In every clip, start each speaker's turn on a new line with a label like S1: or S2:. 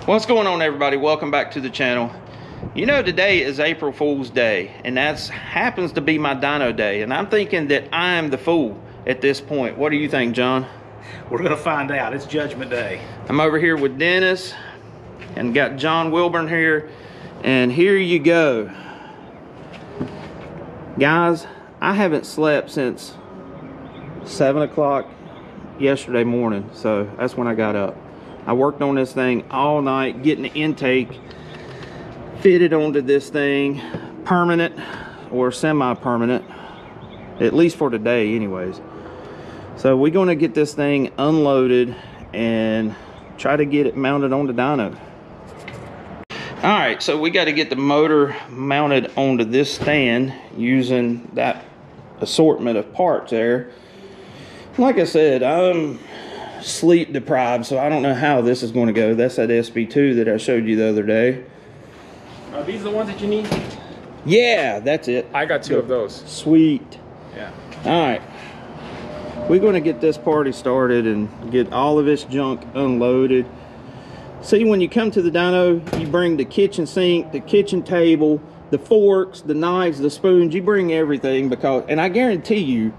S1: What's going on, everybody? Welcome back to the channel. You know, today is April Fool's Day, and that happens to be my dyno day, and I'm thinking that I'm the fool at this point. What do you think, John?
S2: We're gonna find out. It's Judgment Day.
S1: I'm over here with Dennis and got John Wilburn here, and here you go. Guys, I haven't slept since 7 o'clock yesterday morning, so that's when I got up. I worked on this thing all night, getting the intake fitted onto this thing, permanent or semi-permanent, at least for today anyways. So we're going to get this thing unloaded and try to get it mounted on the dyno. All right, so we got to get the motor mounted onto this stand using that assortment of parts there. Like I said, I'm sleep deprived, so I don't know how this is going to go. That's that SB2 that I showed you the other day.
S3: Are these the ones that you need?
S1: Yeah, that's it.
S3: I got two of those.
S1: Sweet.
S3: Yeah.
S1: All right, we're going to get this party started and get all of this junk unloaded. See, when you come to the dyno, you bring the kitchen sink, the kitchen table, the forks, the knives, the spoons. You bring everything, because, and I guarantee you,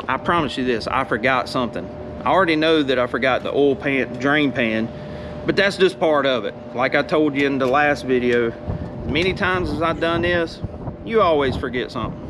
S1: I promise you this, I forgot something. I already know that I forgot the oil pan, drain pan, but that's just part of it. Like I told you in the last video, many times as I've done this, you always forget something.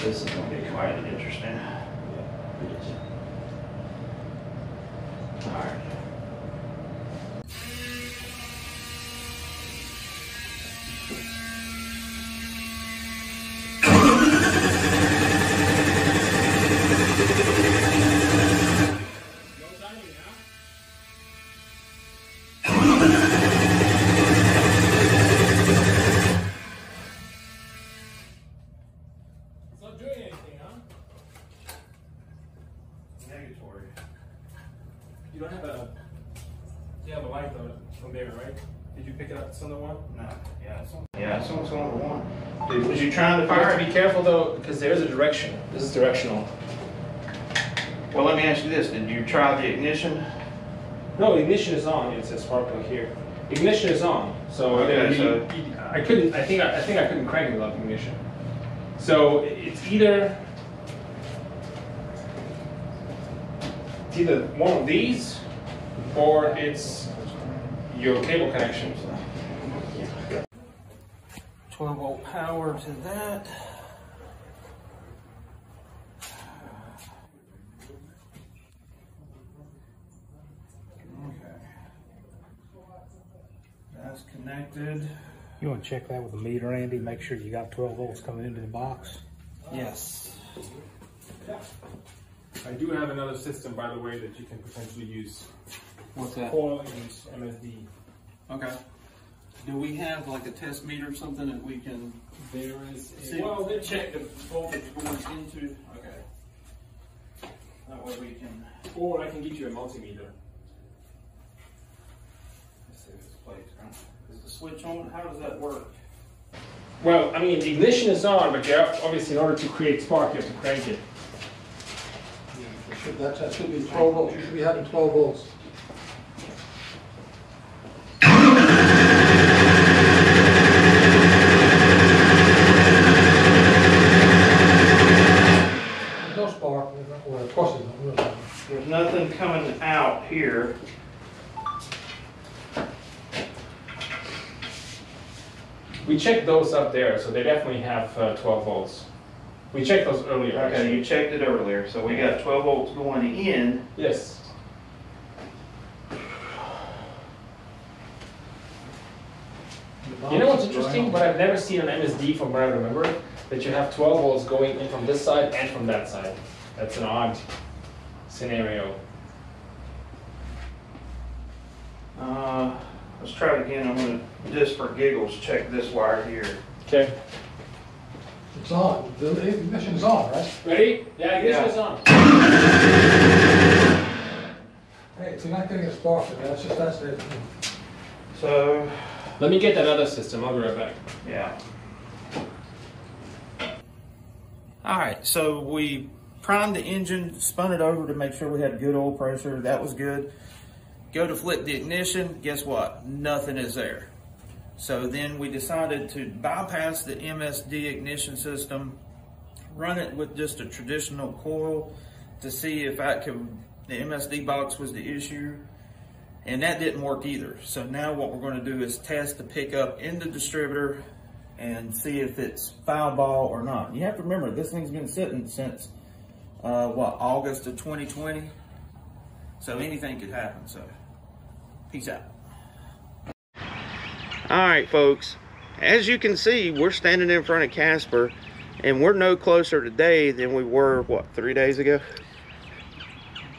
S1: This is going to be quite interesting. All right.
S3: You don't have a, you have a light though from there, right? Did you pick it up some other one?
S1: No. Yeah, it's on one. Dude, was you trying to fire it?
S3: Be careful though, because there's a direction. This is directional.
S1: Well, let me ask you this. Did you try the ignition?
S3: No, ignition is on. It says spark plug here. Ignition is on. So,
S1: okay,
S3: I couldn't. I think I couldn't crank it without ignition. So it's either one of these, or it's your cable connection.
S1: 12-volt power to that. Okay. That's connected.
S2: You want to check that with a meter, Andy? Make sure you got 12 volts coming into the box.
S1: Yes.
S3: I do have another system, by the way, that you can potentially use.
S1: What's that?
S3: Coil and MSD.
S1: Okay. Do we have like a test meter or something that we can?
S3: There is.
S1: Well, they check the voltage going into. Okay. That way we can.
S3: Or I can get you a multimeter.
S1: Let's see if this plays. Is the switch on? How does that work?
S3: Well, I mean, the ignition is on, but you have, obviously, in order to create spark, you have to crank it.
S4: That should be 12 volts. You should be having 12 volts. There's no spark. Well, of course there's no.
S1: There's nothing coming out here.
S3: We checked those up there, so they definitely have 12 volts. We checked those earlier.
S1: Okay,
S3: actually.
S1: you checked it earlier, so we got 12 volts going in.
S3: Yes. You know what's interesting? But I've never seen an MSD from where I remember it, that you have 12 volts going in from this side and from that side. That's an odd scenario.
S1: Let's try it again. I'm going to, just for giggles, check this wire here.
S3: Okay.
S4: It's on. The ignition's on, right?
S3: Ready? Yeah, ignition is on.
S4: Hey, if you're not getting a spark, that's it.
S1: So,
S3: Let me get that other system. I'll be right back.
S1: yeah. Alright, so we primed the engine, spun it over to make sure we had good oil pressure. That was good. Go to flip the ignition, guess what? Nothing is there. So then we decided to bypass the MSD ignition system, run it with just a traditional coil to see if the MSD box was the issue. And that didn't work either. So now what we're going to do is test the pickup in the distributor and see if it's foul ball or not. You have to remember, this thing's been sitting since, August of 2020. So anything could happen, so peace out. All right, folks, as you can see, we're standing in front of Casper and we're no closer today than we were, what, 3 days ago?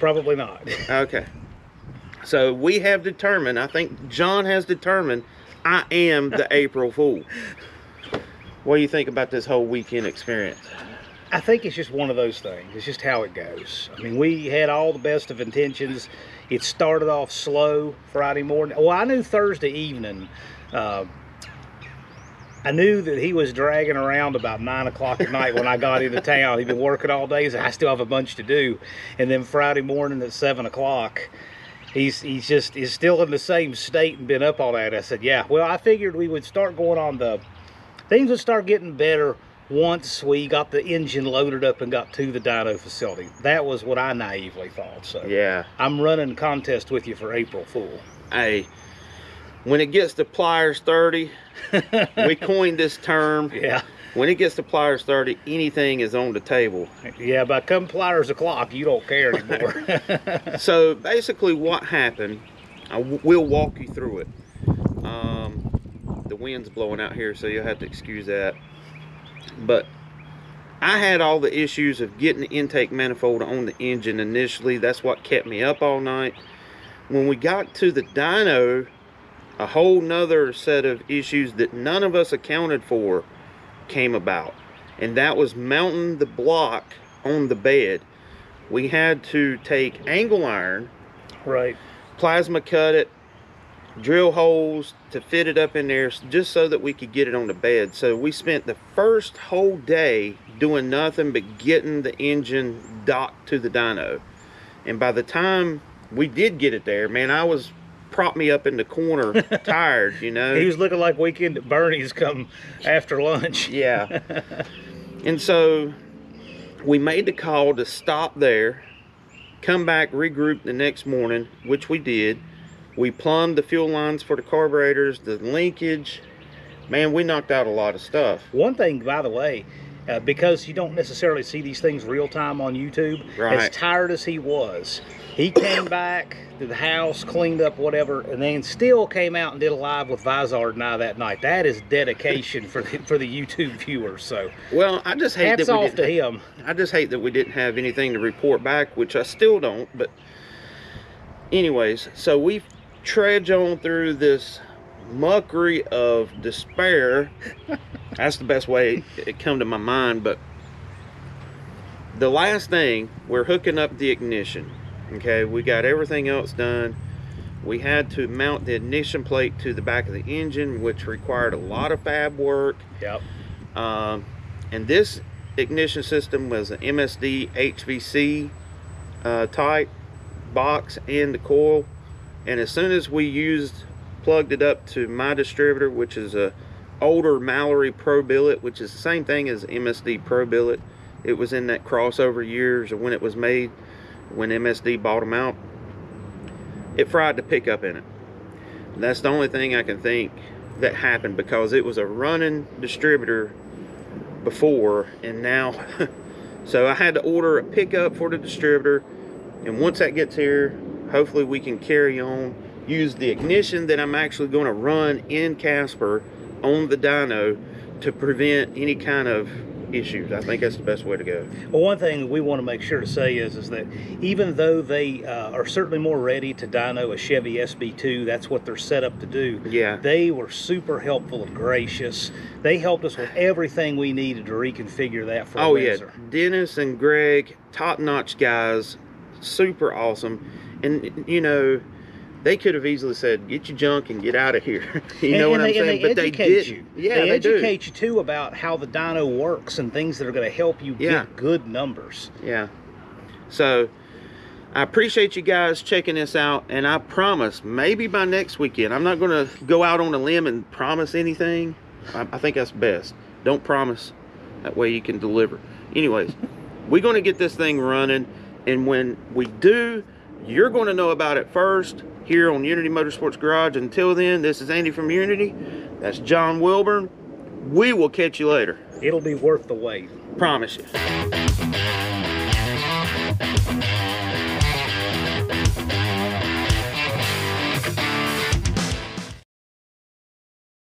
S2: Probably not.
S1: Okay. So we have determined, I think John has determined, I am the April Fool. What do you think about this whole weekend experience?
S2: I think it's just one of those things. It's just how it goes. I mean, we had all the best of intentions. It started off slow Friday morning. Well, I knew Thursday evening. I knew that he was dragging around about 9 o'clock at night when I got into town. He'd been working all day, so I still have a bunch to do. And then Friday morning at 7 o'clock, he's still in the same state and been up all night. I said, yeah, well, I figured we would start going on things would start getting better once we got the engine loaded up and got to the dyno facility. That was what I naively thought. So
S1: yeah,
S2: I'm running a contest with you for April Fool.
S1: Hey, when it gets to pliers 30, we coined this term.
S2: Yeah.
S1: When it gets to pliers 30, anything is on the table.
S2: Yeah, by come pliers o'clock, you don't care anymore.
S1: So basically what happened, we'll walk you through it. The wind's blowing out here, so you'll have to excuse that. But I had all the issues of getting the intake manifold on the engine initially. That's what kept me up all night. When we got to the dyno, a whole nother set of issues that none of us accounted for came about, and that was mounting the block on the bed. We had to take angle iron,
S2: right,
S1: plasma cut it, drill holes to fit it up in there just so that we could get it on the bed. So we spent the first whole day doing nothing but getting the engine docked to the dyno. And by the time we did get it there, man, I was propped me up in the corner tired, you know.
S2: He was looking like Weekend at Bernie's come after lunch.
S1: Yeah. And so we made the call to stop there, come back, regroup the next morning, which we did. We plumbed the fuel lines for the carburetors, the linkage. Man, we knocked out a lot of stuff.
S2: One thing, by the way, because you don't necessarily see these things real time on YouTube,
S1: right.
S2: As tired as he was, he came back to the house, cleaned up whatever, and then still came out and did a live with Vizard and I that night. That is dedication for the YouTube viewers. So,
S1: well, I just hate
S2: hats
S1: that we
S2: off to him.
S1: I just hate that we didn't have anything to report back, which I still don't. But anyways, so we trudge on through this muckery of despair. That's the best way it come to my mind. But the last thing, we're hooking up the ignition. Okay, we got everything else done. We had to mount the ignition plate to the back of the engine, which required a lot of fab work.
S2: Yep.
S1: And this ignition system was an MSD HVC type box and the coil. And as soon as we plugged it up to my distributor, which is a older Mallory Pro billet, which is the same thing as MSD Pro billet. It was in that crossover years of when it was made, when MSD bought them out. It fried the pickup in it. And that's the only thing I can think that happened, because it was a running distributor before, and now so I had to order a pickup for the distributor, and once that gets here, hopefully we can carry on, use the ignition that I'm actually going to run in Casper on the dyno to prevent any kind of issues. I think that's the best way to go.
S2: Well, one thing we want to make sure to say is that even though they are certainly more ready to dyno a Chevy SB2, that's what they're set up to do.
S1: Yeah.
S2: They were super helpful and gracious. They helped us with everything we needed to reconfigure that for
S1: Oh
S2: Windsor.
S1: yeah, Dennis and Greg, top-notch guys, super awesome. And you know, they could have easily said, get your junk and get out of here. You know what I'm saying? But they didn't. Yeah,
S2: they
S1: do.
S2: educate you too about how the dyno works and things that are going to help you get good numbers.
S1: Yeah. So I appreciate you guys checking this out, and I promise maybe by next weekend, I'm not going to go out on a limb and promise anything. I think that's best. Don't promise. That way you can deliver. Anyways, we're going to get this thing running, and when we do, you're going to know about it first here on Unity Motorsports Garage. Until then, this is Andy from Unity. That's John Wilburn. We will catch you later.
S2: It'll be worth the wait.
S1: Promise you.